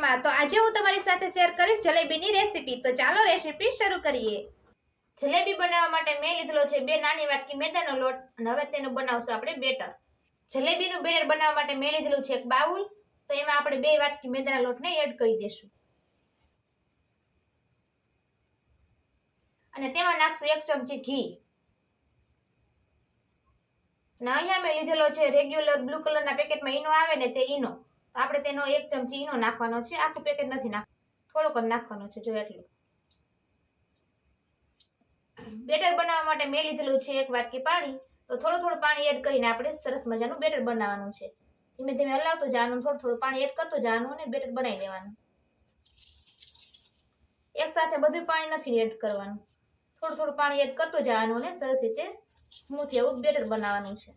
માં તો આજે હું તમારી સાથે શેર કરીશ જલેબીની રેસીપી। તો ચાલો રેસીપી શરૂ કરીએ। જલેબી બનાવવા માટે મેં લીધેલો છે 2 નાની વાટકી મેદાનો લોટ અને હવે તેનું બનાવશું આપણે બેટર। જલેબીનું બેટર બનાવવા માટે મેં લીધેલું છે એક બાઉલ। તો એમાં આપણે 2 વાટકી મેદાના લોટને એડ કરી દેશું અને તેમાં નાખશું 1 ચમચી ઘી। અને અહીંયા મેં લીધેલો છે રેગ્યુલર બ્લુ કલરના પેકેટમાં ઈનો આવે ને તે ઈનો। તો આપણે તેનો 1 ચમચી ઈનો નાખવાનો છે। આખું પેકેટ નથી નાખવાનું, થોડોક જ નાખવાનો છે, જો એટલું। બેટર બનાવવા માટે મેં લીધેલું છે 1 વાટકી પાણી। તો થોડું પાણી એડ કરીને આપણે સરસ મજાનું બેટર બનાવવાનું છે। ધીમે ધીમે હલાવતું જવાનું, થોડું પાણી એડ કરતું જવાનું અને બેટર બનાવી લેવાનું। એક સાથે બધું પાણી નથી એડ કરવાનું, થોડું પાણી એડ કરતું જવાનું અને સરસ રીતે સ્મૂથ એવું બેટર બનાવવાનું છે।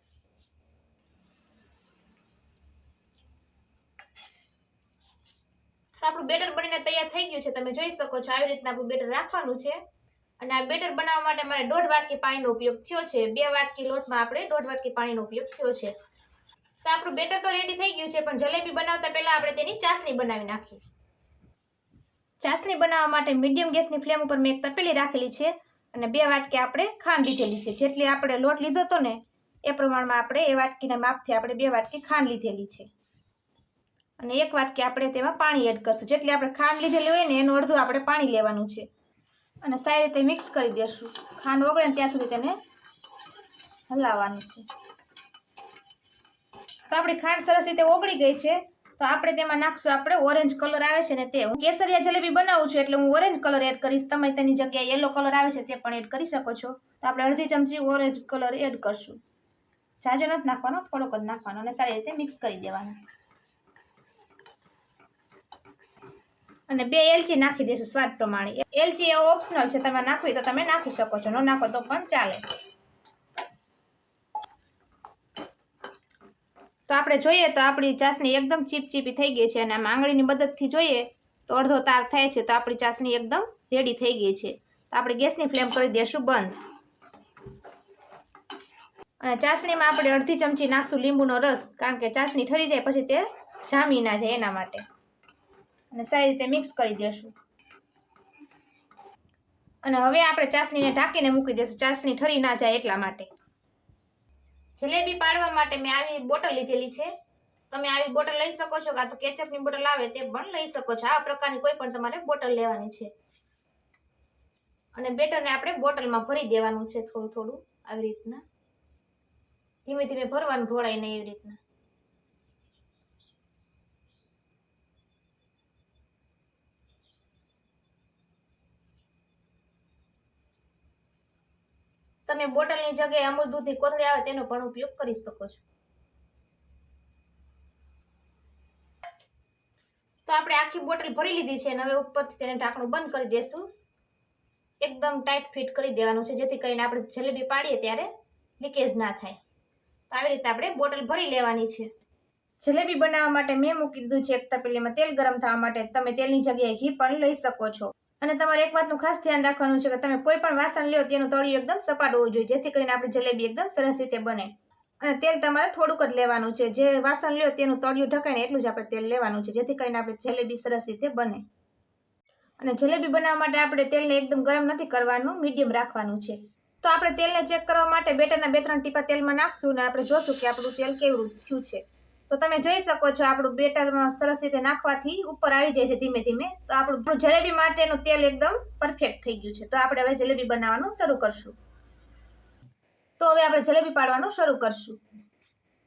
તો આપણું બેટર બનીને તૈયાર થઈ ગયું છે, તમે જોઈ શકો છો। આવી રીતના આપણું બેટર રાખવાનું છે અને આ બેટર બનાવવા માટે મારે 1.5 વાટકી પાણીનો ઉપયોગ થયો છે। 2 વાટકી લોટમાં આપણે 1.5 વાટકી પાણીનો ઉપયોગ થયો છે। તો આપણું બેટર તો રેડી થઈ ગયું છે, પણ જલેબી બનાવતા પહેલા આપણે તેની ચાસણી બનાવી નાખીએ। ચાસણી બનાવવા માટે મીડિયમ ગેસની ફ્લેમ ઉપર મેં એક તપેલી રાખેલી છે અને 2 વાટકી આપણે ખાંડ લીધેલી છે। જેટલી આપણે લોટ લીધો હતો ને એ પ્રમાણમાં આપણે એ વાટકીના માપથી આપણે 2 વાટકી ખાંડ લીધેલી છે અને 1 વાટકી આપણે તેમાં પાણી એડ કરશું। જેટલી આપણે ખાંડ લીધેલી હોય ને એનું અડધું આપણે પાણી લેવાનું છે અને સારી રીતે મિક્સ કરી દેશું। ખાંડ ઓગળે ને ત્યાં સુધી તેને હલાવવાનું છે। તો આપણી ખાંડ સરસ રીતે ઓગળી ગઈ છે। તો આપણે તેમાં નાખશું આપણે ઓરેન્જ કલર આવે છે ને તે। હું કેસરિયા જલેબી બનાવું છું એટલે હું ઓરેન્જ કલર એડ કરીશ, તમે તેની જગ્યાએ યલો કલર આવે છે તે પણ એડ કરી શકો છો। તો આપણે અડધી ચમચી ઓરેન્જ કલર એડ કરશું, જાજો નથી નાખવાનો, થોડોક જ નાખવાનો અને સારી રીતે મિક્સ કરી દેવાનું અને 2 એલચી નાખી દઈશું સ્વાદ પ્રમાણે। એલચી એ ઓપ્શનલ છે, તમે નાખવી તો તમે નાખી શકો છો, ન નાખો તો પણ ચાલે। તો આપણે જોઈએ તો આપણી ચાસણી એકદમ ચીપચીપી થઈ ગઈ છે અને આમ આંગળીની મદદથી જોઈએ તો અડધો તાર થાય છે। તો આપણી ચાસણી એકદમ રેડી થઈ ગઈ છે। તો આપણે ગેસની ફ્લેમ કરી દઈશું બંધ અને ચાસણીમાં આપણે અડધી ચમચી નાખશું લીંબુનો રસ, કારણ કે ચાસણી ઠરી જાય પછી તે જામી ના જાય એના માટે, અને સારી રીતે મિક્સ કરી દેશું અને હવે આપણે ચાસણીને ઢાંકીને મૂકી દઈશું, ચાસણી ઠરી ના જાય એટલા માટે। જલેબી પાડવા માટે મેં આવી બોટલ લીધેલી છે, તમે આવી બોટલ લઈ શકો છો, કાં તો કેચઅપની બોટલ આવે તે પણ લઈ શકો છો। આ પ્રકારની કોઈ પણ તમારે બોટલ લેવાની છે અને બેટરને આપણે બોટલમાં ભરી દેવાનું છે, થોડું આવી રીતના ધીમે ધીમે ભરવાનું, ઢોળાય નહીં એવી રીતના। તમે બોટલની જગ્યાએ અમૂલ દૂધની કોથળી આવે તેનો પણ ઉપયોગ કરી શકો છો। તો આપણે આખી બોટલ ભરી લીધી છે અને હવે ઉપરથી તેને ઢાંકણું બંધ કરી દેશું। એકદમ ટાઈટ ફિટ કરી દેવાનું છે, જેથી કરીને આપણે જલેબી પાડીએ ત્યારે લીકેજ ના થાય। તો આવી રીતે આપણે બોટલ ભરી લેવાની છે। જલેબી બનાવવા માટે મેં મૂકી દીધું છે એક તપેલીમાં તેલ ગરમ થવા માટે, તમે તેલની જગ્યાએ ઘી પણ લઈ શકો છો। અને તમારે એક વાતનું ખાસ ધ્યાન રાખવાનું છે કે તમે કોઈ પણ વાસણ લ્યો તેનું તળિયું એકદમ સપાટ હોવું જોઈએ, જેથી કરીને આપણી જલેબી એકદમ સરસ રીતે બને। અને તેલ તમારે થોડુંક જ લેવાનું છે, જે વાસણ લ્યો તેનું તળિયું ઢકાય ને એટલું જ આપણે તેલ લેવાનું છે, જેથી કરીને આપણે જલેબી સરસ રીતે બને। અને જલેબી બનાવવા માટે આપણે તેલને એકદમ ગરમ નથી કરવાનું, મીડિયમ રાખવાનું છે। તો આપણે તેલને ચેક કરવા માટે બેટરના 2-3 ટીપા તેલમાં નાખશું અને આપણે જોશું કે આપણું તેલ કેવું થયું છે। તો તમે જોઈ શકો છો આપણું બેટરમાં સરસ રીતે નાખવાથી ઉપર આવી જાય છે ધીમે ધીમે। તો આપણું જલેબી માટેનું તેલ એકદમ પરફેક્ટ થઈ ગયું છે। તો આપણે હવે જલેબી બનાવવાનું શરૂ કરશું। તો હવે આપણે જલેબી પાડવાનું શરૂ કરશું।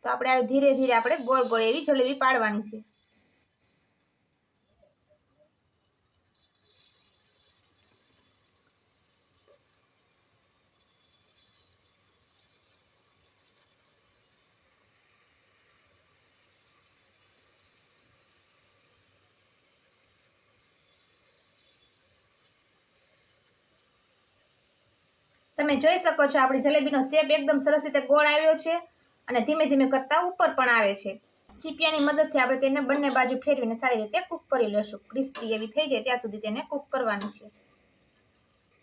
તો આપણે આવી ધીરે ધીરે આપણે ગોળ ગોળ એવી જલેબી પાડવાની છે। તમે જોઈ શકો છો આપણી જલેબીનો શેપ એકદમ સરસ રીતે ગોળ આવ્યો છે અને ધીમે ધીમે કરતા ઉપર પણ આવે છે। ચીપિયાની મદદથી આપણે તેને બંને બાજુ ફેરવીને સારી રીતે કૂક કરી લેશું, ક્રિસ્પી એવી થઈ જાય ત્યાં સુધી તેને કૂક કરવાની છે।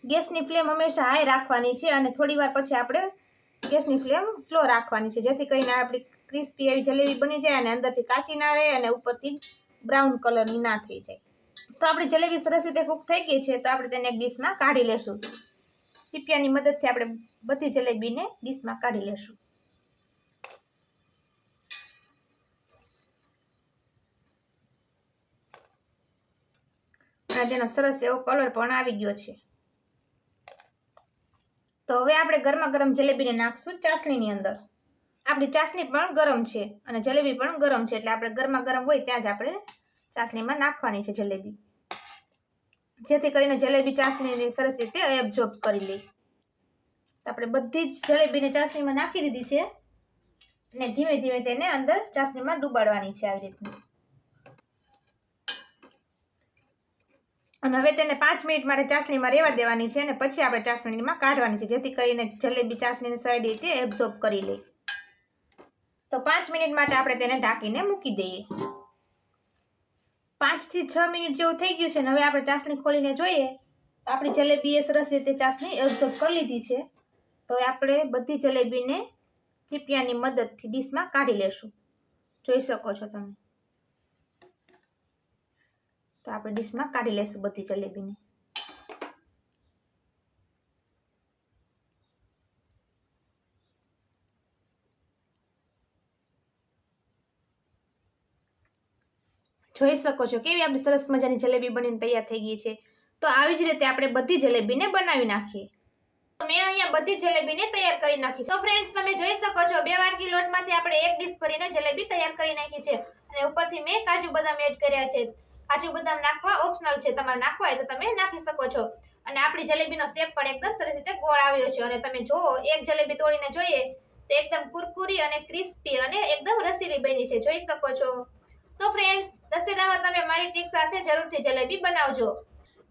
ગેસની ફ્લેમ હંમેશા હાઈ રાખવાની છે અને થોડી વાર પછી આપણે ગેસની ફ્લેમ સ્લો રાખવાની છે, જેથી કરીને આપણી ક્રિસ્પી એવી જલેબી બની જાય અને અંદરથી કાચી ના રહે અને ઉપરથી બ્રાઉન કલરની ના થઈ જાય. તો આપણી જલેબી સરસ રીતે કૂક થઈ ગઈ છે. તો આપણે તેને એક ડીશમાં કાઢી લેશું. ચીપિયાની મદદથી આપણે બધી જલેબીને ડીશમાં કાઢી લેશું. અને તેનો સરસ એવો કલર પણ આવી ગયો છે. તો હવે આપણે ગરમા ગરમ જલેબીને નાખશું ચાસણીની અંદર. આપણી ચાસણી પણ ગરમ છે અને જલેબી પણ ગરમ છે, એટલે આપણે ગરમા ગરમ હોય ત્યાં જ આપણે ચાસણીમાં નાખવાની છે જલેબી, જેથી કરીને જલેબી ચાસણીને સરસ રીતે એબ્ઝોર્બ કરી લે. તો આપણે બધી જ જલેબીને ચાસણીમાં નાખી દીધી છે અને ધીમે ધીમે તેને અંદર ચાસણીમાં ડુબાડવાની છે આવી રીતનું. અને હવે તેને 5 મિનિટ માટે ચાસણીમાં રહેવા દેવાની છે અને પછી આપણે ચાસણીમાં કાઢવાની છે, જેથી કરીને જલેબી ચાસણીની સારી રીતે એબ્ઝોર્બ કરી લે. તો 5 મિનિટ માટે આપણે તેને ઢાંકીને મૂકી દઈએ. 5 થી 6 મિનિટ જેવું થઈ ગયું છે અને હવે આપણે ચાસણી ખોલીને જોઈએ તો આપણી જલેબીએ સરસ રીતે ચાસણી એબ્ઝોર્બ કરી લીધી છે. તો હવે આપણે બધી જલેબીને ચીપિયાની મદદથી ડીશમાં કાઢી લેશું. જોઈ શકો છો તમે. તો આપણે ડીશમાં કાઢી લેશું બધી જલેબીને. જોઈ શકો છો કેવી આપણી સરસ મજાની જલેબી બનીને તૈયાર થઈ ગઈ છે. તો આવી જ રીતે આપણે બધી જલેબીને બનાવી નાખીએ. તો મેં અહીંયા બધી જલેબીને તૈયાર કરી નાખી છે. તો ફ્રેન્ડ્સ તમે જોઈ શકો છો 2 વાટકી લોટમાંથી આપણે એક ડીશ ભરીને જલેબી તૈયાર કરી નાખી છે અને ઉપરથી મેં કાજુ બદામ એડ કર્યા છે. કાજુ બદામ નાખવા ઓપ્શનલ છે, તમારે નાખવા હોય તો તમે નાખી શકો છો. અને આપણી જલેબીનો શેપ પણ એકદમ સરસ રીતે ગોળ આવ્યો છે અને તમે જો એક જલેબી તોડીને જોઈએ તો એકદમ કુરકુરી અને ક્રિસ્પી અને એકદમ રસીલી બની છે. જોઈ શકો છો. તો ફ્રેન્ડ્સ દશેરામાં તમે મારી ટ્રીક સાથે જરૂરથી જલેબી બનાવજો.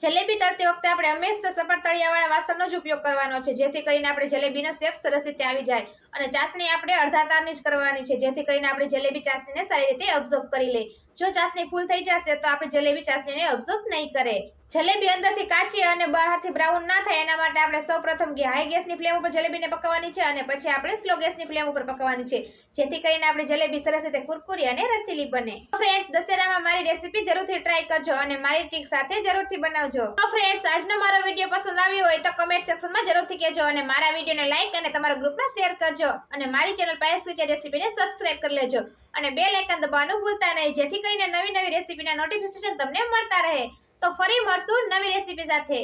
જલેબી તળતી વખતે આપણે હંમેશા સપાટ તળિયાવાળા વાસણનો જ ઉપયોગ કરવાનો છે, જેથી કરીને આપણે જલેબીનો શેપ સરસ રીતે આવી જાય. અને ચાસણી આપણે અડધા તારની જ કરવાની છે, જેથી કરીને આપણે જલેબી ચાસણીને સારી રીતે એબ્ઝોર્બ કરી લે. જો ચાસણી ફૂલ થઈ જશે તો આપણે જલેબી ચાસણીને એબ્ઝોર્બ નહીં કરે. જલેબી અંદરથી કાચી અને બહારથી બ્રાઉન ના થાય એના માટે આપણે સૌપ્રથમ હાઈ ગેસની ફ્લેમ ઉપર જલેબીને પકાવવાની છે અને પછી આપણે સ્લો ગેસની ફ્લેમ ઉપર પકાવવાની છે, જેથી કરીને આપણી જલેબી સરસ રીતે કુરકુરી અને રસીલી બને. તો ફ્રેન્ડ્સ દશેરામાં મારી રેસીપી જરૂરથી ટ્રાય કરજો અને મારી ટ્રીક સાથે જરૂરથી બનાવજો. તો ફ્રેન્ડ્સ આજનો મારો વિડીયો પસંદ આવ્યો હોય તો કમેન્ટ સેક્શનમાં જરૂરથી કહેજો અને મારા વિડીયોને લાઈક અને તમારા ગ્રુપમાં શેર કરજો અને મારી ચેનલ પાયસ કિચન રેસીપીને સબસ્ક્રાઇબ કરી લેજો અને બેલ આઇકન દબાવવાનું ભૂલતા નહીં, જેથી કરીને નવી નવી રેસીપીના નોટિફિકેશન તમને મળતા રહે. તો ફરી મળશું નવી રેસીપી સાથે.